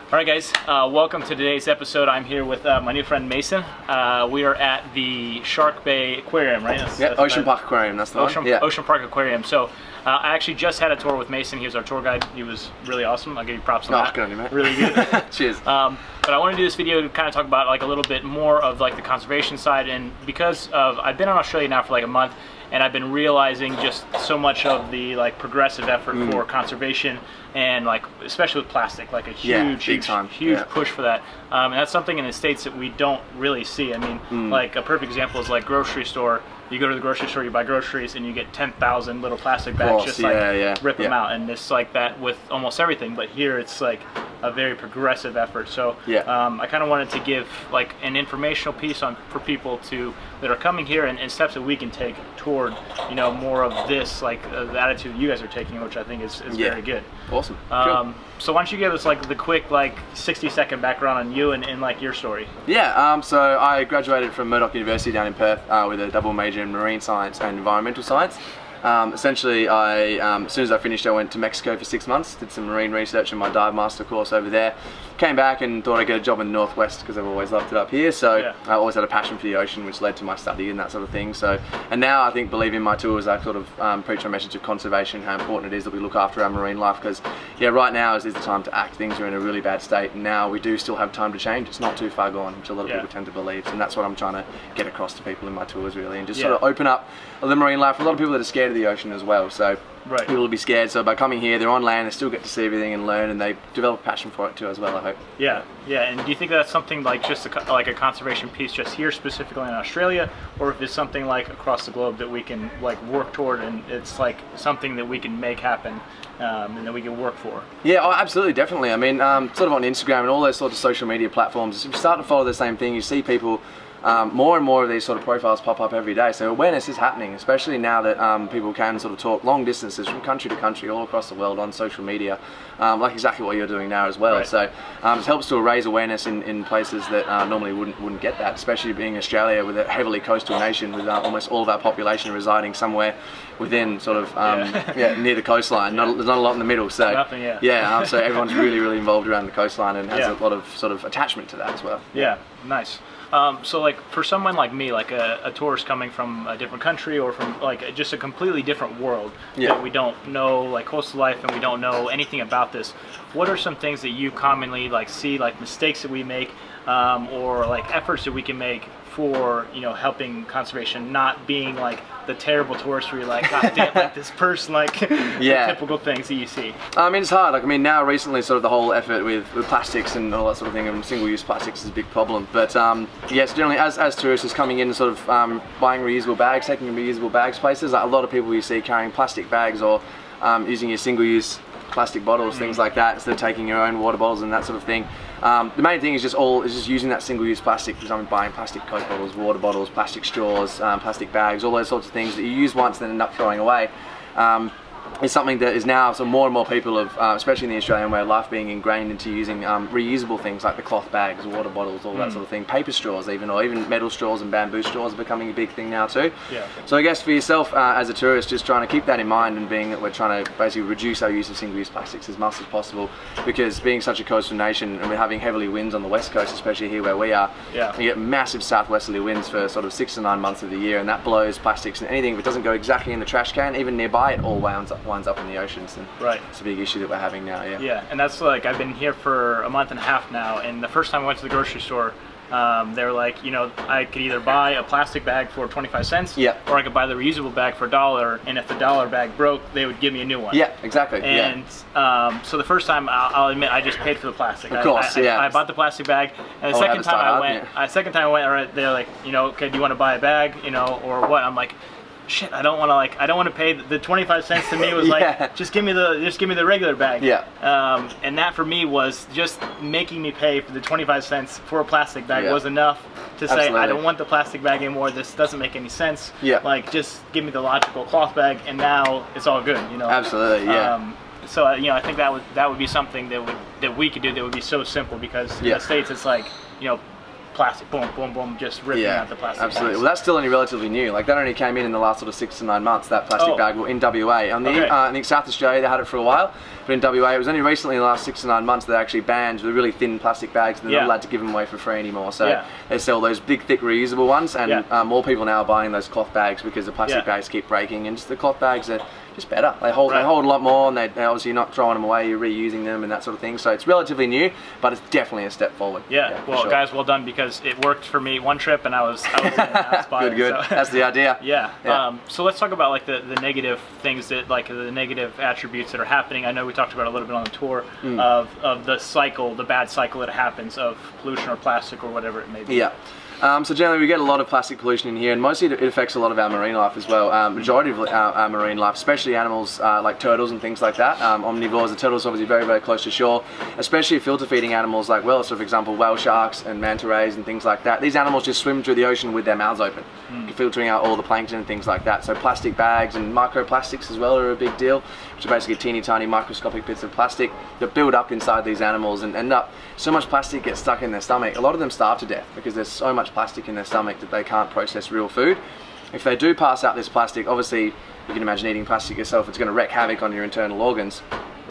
All right, guys, welcome to today's episode. I'm here with my new friend Mason. We are at the Shark Bay Aquarium, right? That's Ocean Park Aquarium, that's the one. Yeah. Ocean Park Aquarium. So I actually just had a tour with Mason. He was our tour guide. He was really awesome. I'll give you props on that. Good on you, mate. Really good. Cheers. But I want to do this video to kind of talk about like a little bit more of like the conservation side, and because of I've been in Australia now for like a month, and I've been realizing just so much of the like progressive effort for conservation, and like especially with plastic, like a huge push for that. And that's something in the States that we don't really see. I mean, like a perfect example is like grocery store. You go to the grocery store, you buy groceries, and you get 10,000 little plastic bags, just like rip them out, and it's like that with almost everything. But here, it's like a very progressive effort. So I kind of wanted to give like an informational piece on for people that are coming here, and steps that we can take toward more of this, like the attitude you guys are taking, which I think is very good. Awesome. Cool. So why don't you give us like the quick 60-second background on you and like your story? Yeah. So I graduated from Murdoch University down in Perth with a double major in marine science and environmental science. Essentially, as soon as I finished, I went to Mexico for 6 months, did some marine research in my dive master course over there, came back and thought I'd get a job in the Northwest because I've always loved it up here. So I always had a passion for the ocean, which led to my study and that sort of thing. So, and now I think, believe in my tours, I sort of preach a message of conservation, how important it is that we look after our marine life, because right now is the time to act. Things are in a really bad state, and now we do still have time to change. It's not too far gone, which a lot of people tend to believe, and that's what I'm trying to get across to people in my tours, really, and just sort of open up the marine life. A lot of people that are scared of the ocean as well, so people will be scared. So by coming here, they're on land, they still get to see everything and learn, and they develop a passion for it too as well, I hope. Yeah. And do you think that's something like just like a conservation piece just here specifically in Australia, or if it's something like across the globe that we can like work toward, and it's like something that we can make happen and that we can work for? Yeah, absolutely, definitely. I mean, sort of on Instagram and all those sorts of social media platforms, if you start to follow the same thing, you see people more and more of these sort of profiles pop up every day. So awareness is happening, especially now that people can sort of talk long distances from country to country all across the world on social media, like exactly what you're doing now as well. So it helps to raise awareness in places that normally wouldn't get that, especially being Australia with a heavily coastal nation, with almost all of our population residing somewhere within sort of near the coastline. There's not a lot in the middle. So so everyone's really involved around the coastline and has a lot of sort of attachment to that as well. Yeah, nice. So like for someone like me, like a tourist coming from a different country or from like just a completely different world that we don't know like coastal life, and we don't know anything about this, what are some things that you commonly like see, like mistakes that we make or like efforts that we can make for helping conservation, not being like the terrible tourist where you're like, God damn, like this person, like the typical things that you see? I mean, it's hard. Like, I mean, now recently sort of the whole effort with plastics and all that sort of thing, and single-use plastics is a big problem. But yes, generally as tourists coming in and sort of buying reusable bags, taking reusable bags places, like a lot of people you see carrying plastic bags or using your single-use plastic bottles, things like that, instead of taking your own water bottles and that sort of thing. The main thing is just using that single-use plastic, because I'm buying plastic Coke bottles, water bottles, plastic straws, plastic bags, all those sorts of things that you use once and then end up throwing away. Is something that is now more and more people of, especially in the Australian way of life, being ingrained into using reusable things like the cloth bags, water bottles, all that sort of thing, paper straws even, or even metal straws and bamboo straws are becoming a big thing now too. So I guess for yourself as a tourist, just trying to keep that in mind, and being that we're trying to basically reduce our use of single-use plastics as much as possible, because being such a coastal nation and we're having heavily winds on the west coast, especially here where we are, we get massive southwesterly winds for sort of 6 to 9 months of the year, and that blows plastics and anything, if it doesn't go exactly in the trash can, even nearby, it all winds up in the oceans, and it's a big issue that we're having now. And that's like, I've been here for a month and a half now, and the first time I went to the grocery store, they were like, I could either buy a plastic bag for 25 cents, or I could buy the reusable bag for $1, and if the $1 bag broke, they would give me a new one. Exactly. And so the first time, I'll admit, I just paid for the plastic. Of course, I bought the plastic bag, and the second time I went, they're like, okay, do you want to buy a bag, or what? I'm like, shit, I don't want to pay the 25 cents. To me was like, just give me the regular bag. And that for me was just making me pay for the 25 cents for a plastic bag was enough to say, I don't want the plastic bag anymore. This doesn't make any sense. Like, just give me the logical cloth bag, and now it's all good. Absolutely. So I think that would be something that we could do that would be so simple, because in the States it's like, plastic, boom, boom, boom, just ripping out the plastic. Absolutely. bags. Well, that's still only relatively new. Like that only came in the last sort of 6 to 9 months. That plastic Oh. bag in WA. On the Okay. I think South Australia they had it for a while, but in WA it was only recently in the last 6 to 9 months they actually banned the really thin plastic bags. They're Yeah. not allowed to give them away for free anymore. So Yeah. they sell those big, thick, reusable ones, and Yeah. more people now are buying those cloth bags because the plastic Yeah. bags keep breaking, and just the cloth bags are just better. They hold Right. they hold a lot more, and they obviously you're not throwing them away, you're reusing them and that sort of thing. So it's relatively new, but it's definitely a step forward. Yeah, for well, sure. guys, well done, because it worked for me one trip, and I was buying. Good. So. That's the idea. Yeah. Yeah. So let's talk about like the negative things that like the negative attributes that are happening. I know we talked about it a little bit on the tour of the cycle, the bad cycle that happens of pollution or plastic or whatever it may be. Yeah. So generally we get a lot of plastic pollution in here, and mostly it affects a lot of our marine life as well. Majority of our marine life, especially animals like turtles and things like that. Omnivores, the turtles are obviously very, very close to shore, especially filter feeding animals like whales, so for example whale sharks and manta rays and things like that. These animals just swim through the ocean with their mouths open, filtering out all the plankton and things like that. So plastic bags and microplastics as well are a big deal, which are basically teeny tiny microscopic bits of plastic that build up inside these animals and end up, so much plastic gets stuck in their stomach. A lot of them starve to death because there's so much plastic in their stomach that they can't process real food. If they do pass out this plastic, obviously you can imagine eating plastic yourself, it's going to wreak havoc on your internal organs.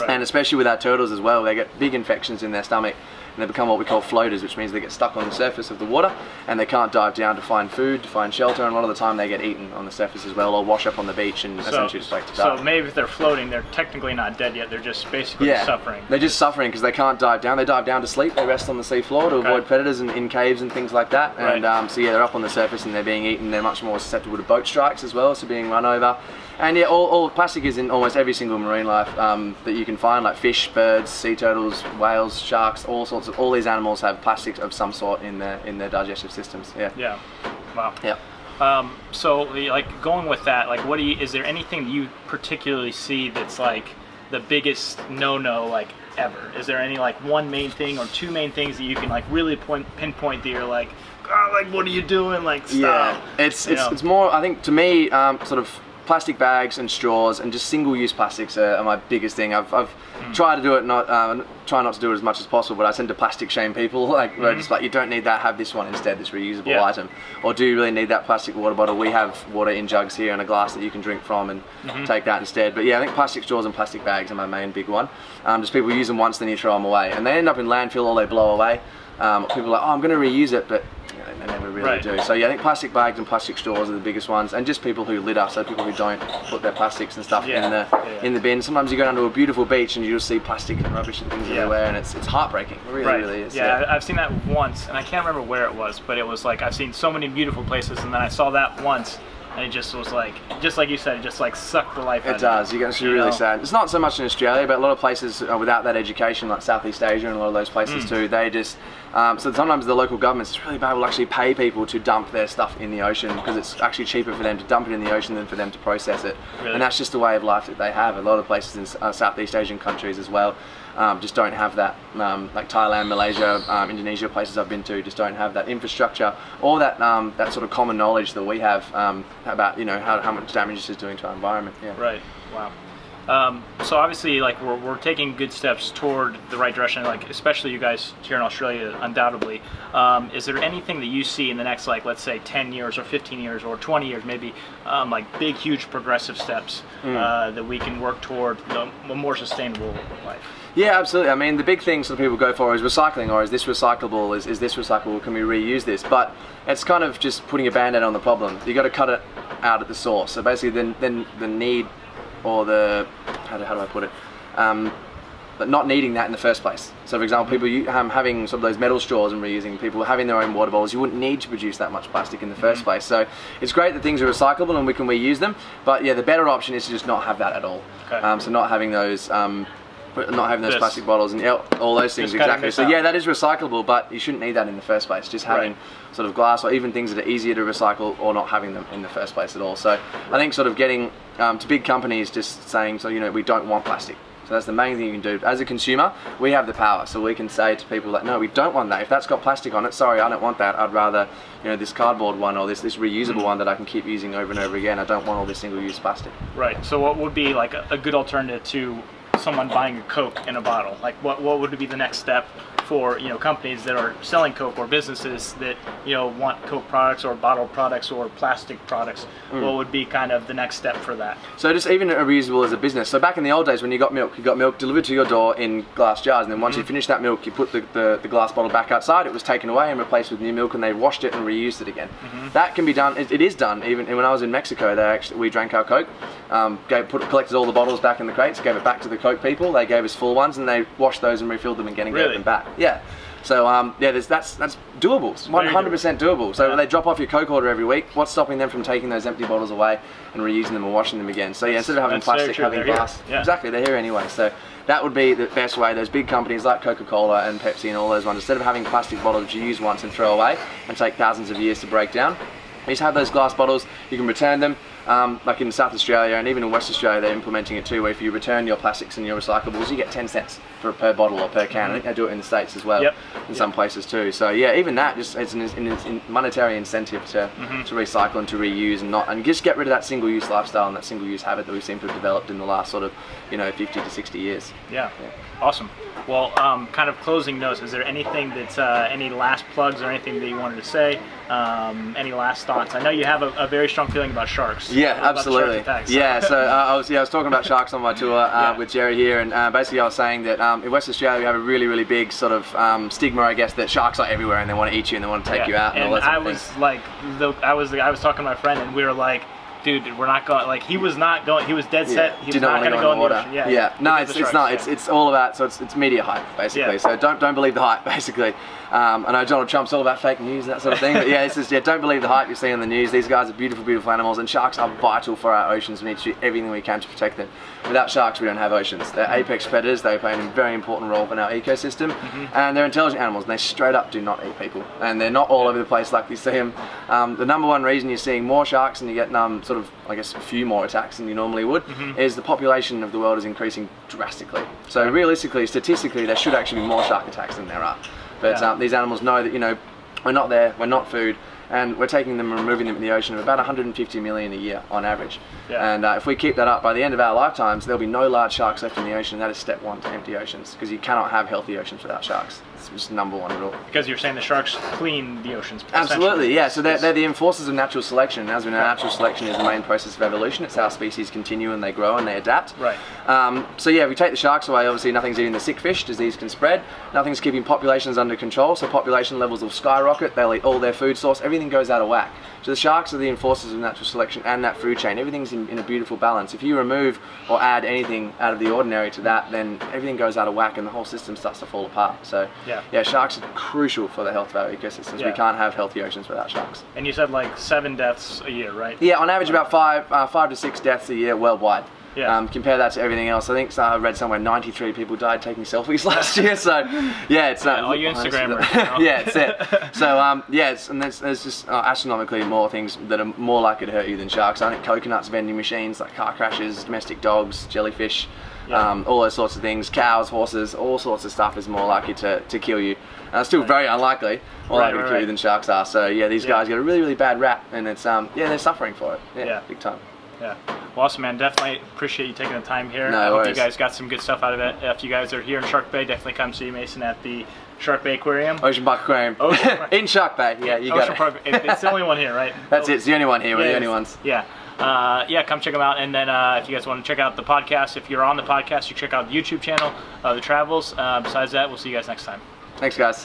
Right. And especially with our turtles as well, they get big infections in their stomach and they become what we call floaters, which means they get stuck on the surface of the water and they can't dive down to find food, to find shelter, and a lot of the time they get eaten on the surface as well, or wash up on the beach and essentially just like to die. So maybe if they're floating, they're technically not dead yet. They're just basically suffering. They're just suffering because they can't dive down. They dive down to sleep. They rest on the sea floor to avoid predators and in caves and things like that. Right. And so yeah, they're up on the surface and they're being eaten. They're much more susceptible to boat strikes as well, so being run over. And yeah, all plastic is in almost every single marine life that you can find, like fish, birds, sea turtles, whales, sharks, all these animals have plastics of some sort in their digestive systems. Yeah. Yeah. Wow. Yeah. So like going with that, like is there anything that you particularly see that's like the biggest no-no like ever? Is there any like one main thing or two main things that you can like really pinpoint that you're like, oh, like what are you doing? Like stop. Yeah. It's more, I think to me, sort of plastic bags and straws and just single-use plastics are my biggest thing. I've tried to do it, try not to do it as much as possible, but I tend to plastic shame people, like where just like, you don't need that, have this one instead, this reusable item. Or do you really need that plastic water bottle? We have water in jugs here and a glass that you can drink from, and take that instead. But yeah, I think plastic straws and plastic bags are my main big one. Just people use them once, then you throw them away, and they end up in landfill or they blow away. People are like, oh, I'm going to reuse it, but they never really do. So yeah, I think plastic bags and plastic straws are the biggest ones, and just people who litter, so people who don't put their plastics and stuff in the bin. Sometimes you go down to a beautiful beach and you just see plastic and rubbish and things everywhere, and it's heartbreaking. It really is. Yeah, I've seen that once, and I can't remember where it was, but it was like I've seen so many beautiful places, and then I saw that once, and it just was like, just like you said, it just like sucked the life out of it. It does. You get really sad. It's not so much in Australia, but a lot of places without that education, like Southeast Asia and a lot of those places too, they just so sometimes the local governments, it's really bad, will actually pay people to dump their stuff in the ocean because it's actually cheaper for them to dump it in the ocean than for them to process it. Really? And that's just the way of life that they have. A lot of places in Southeast Asian countries as well just don't have that, like Thailand, Malaysia, Indonesia, places I've been to, just don't have that infrastructure or that that sort of common knowledge that we have about how much damage this is doing to our environment. Yeah. Right. Wow. So obviously, like we're taking good steps toward the right direction. Like especially you guys here in Australia, undoubtedly. Is there anything that you see in the next, like let's say 10 years or 15 years or 20 years, maybe, like big, huge progressive steps that we can work toward a more sustainable life? Yeah, absolutely. I mean, the big things that people go for is recycling, or is this recyclable? Is this recyclable? Can we reuse this? But it's kind of just putting a band-aid on the problem. You got to cut it out at the source. So basically, then the need, or the how do I put it? But not needing that in the first place. So for example, people having some of those metal straws and reusing, people having their own water bottles, you wouldn't need to produce that much plastic in the first place. So it's great that things are recyclable and we can reuse them, but yeah, the better option is to just not have that at all. Okay. So not having those plastic bottles and all those things, exactly. So yeah, that is recyclable, but you shouldn't need that in the first place. Just having sort of glass or even things that are easier to recycle, or not having them in the first place at all. So I think sort of getting to big companies just saying, so we don't want plastic. So that's the main thing you can do. As a consumer, we have the power, so we can say to people like, no, we don't want that. If that's got plastic on it, sorry, I don't want that. I'd rather, this cardboard one or this reusable one that I can keep using over and over again. I don't want all this single-use plastic. Right. So what would be like a good alternative to someone buying a Coke in a bottle? Like what would be the next step for, you know, companies that are selling Coke or businesses that, you know, want Coke products or bottled products or plastic products, what would be kind of the next step for that? So just even reusable as a business. So back in the old days when you got milk delivered to your door in glass jars, and then once you finished that milk, you put the glass bottle back outside. It was taken away and replaced with new milk, and they washed it and reused it again. That can be done. It is done. Even when I was in Mexico, we drank our Coke, collected all the bottles back in the crates, gave it back to the Coke people. They gave us full ones, and they washed those and refilled them again and gave them back. Yeah. So yeah, that's doable. 100% doable. So when they drop off your Coke order every week, what's stopping them from taking those empty bottles away and reusing them and washing them again? So yeah, instead of having plastic, having glass. Yeah. Exactly, they're here anyway. So that would be the best way. Those big companies like Coca-Cola and Pepsi and all those ones, instead of having plastic bottles that you use once and throw away and take thousands of years to break down, you just have those glass bottles. You can return them. Like in South Australia and even in West Australia, they're implementing it too, where if you return your plastics and your recyclables, you get 10 cents per bottle or per can. I think they do it in the States as well, in some places too. So yeah, even that, just it's an monetary incentive to recycle and to reuse and just get rid of that single-use lifestyle and that single-use habit that we seem to have developed in the last sort of, you know, 50 to 60 years. Yeah. Awesome. Well, kind of closing notes, is there anything that's, any last plugs or anything that you wanted to say? Any last thoughts? I know you have a very strong feeling about sharks. Yeah, absolutely. Attacks, yeah, so I was talking about sharks on my tour with Jerry here, and basically I was saying that in West Australia we have a really, really big sort of stigma, I guess, that sharks are everywhere and they want to eat you and they want to take you out and all that sort of thing. I was talking to my friend and we were like, dude, we're not going. Like he was not going. He was dead set. He was not going to go in the ocean. Yeah. No, it's not. It's all about. So it's media hype basically. Yeah. So don't believe the hype basically. I know Donald Trump's all about fake news and that sort of thing. But yeah, it's just don't believe the hype you see on the news. These guys are beautiful, beautiful animals, and sharks are vital for our oceans. We need to do everything we can to protect them. Without sharks, we don't have oceans. They're apex predators. They play a very important role in our ecosystem, and they're intelligent animals. And they straight up do not eat people, and they're not all over the place like you see them. The number one reason you're seeing more sharks and you get sort of, I guess, a few more attacks than you normally would is the population of the world is increasing drastically. So realistically, statistically, there should actually be more shark attacks than there are. But these animals know that, you know, we're not there, we're not food, and we're taking them and removing them in the ocean of about 150 million a year on average. And if we keep that up, by the end of our lifetimes, there'll be no large sharks left in the ocean. That is step one to empty oceans, because you cannot have healthy oceans without sharks. It's just number one rule. Because you're saying the sharks clean the oceans. Absolutely, yeah. So they're the enforcers of natural selection. And as we know, natural selection is the main process of evolution. It's how species continue and they grow and they adapt. Right. So yeah, if we take the sharks away, obviously nothing's eating the sick fish, disease can spread. Nothing's keeping populations under control, so population levels will skyrocket. They'll eat all their food source. Everything goes out of whack. So the sharks are the enforcers of natural selection and that food chain. Everything's in a beautiful balance. If you remove or add anything out of the ordinary to that, then everything goes out of whack and the whole system starts to fall apart. So yeah, sharks are crucial for the health of our ecosystems. We can't have healthy oceans without sharks. And you said like 7 deaths a year, right? Yeah, on average about 5 to 6 deaths a year worldwide. Yeah. Compare that to everything else. I think I read somewhere 93 people died taking selfies last year. So yeah, it's all you Instagrammers. Yeah, it's it. So and there's just astronomically more things that are more likely to hurt you than sharks. I think coconuts, vending machines, like car crashes, domestic dogs, jellyfish, all those sorts of things, cows, horses, all sorts of stuff is more likely to kill you. Still very unlikely, more likely to kill you than sharks are. So yeah, these guys get a really, really bad rap, and it's they're suffering for it. Yeah, big time. Yeah. Well, awesome, man. Definitely appreciate you taking the time here. No I hope worries. you guys got some good stuff out of it. If you guys are here in Shark Bay, definitely come see Mason at the Shark Bay Aquarium. Ocean Park Aquarium. In Shark Bay. Yeah, you got it. Park. It's the only one here, right? That's it. It's the only one here. We're the only ones. Yeah. Come check them out. And then if you guys want to check out the podcast, if you're on the podcast, you check out the YouTube channel, The Travels. Besides that, we'll see you guys next time. Thanks, guys.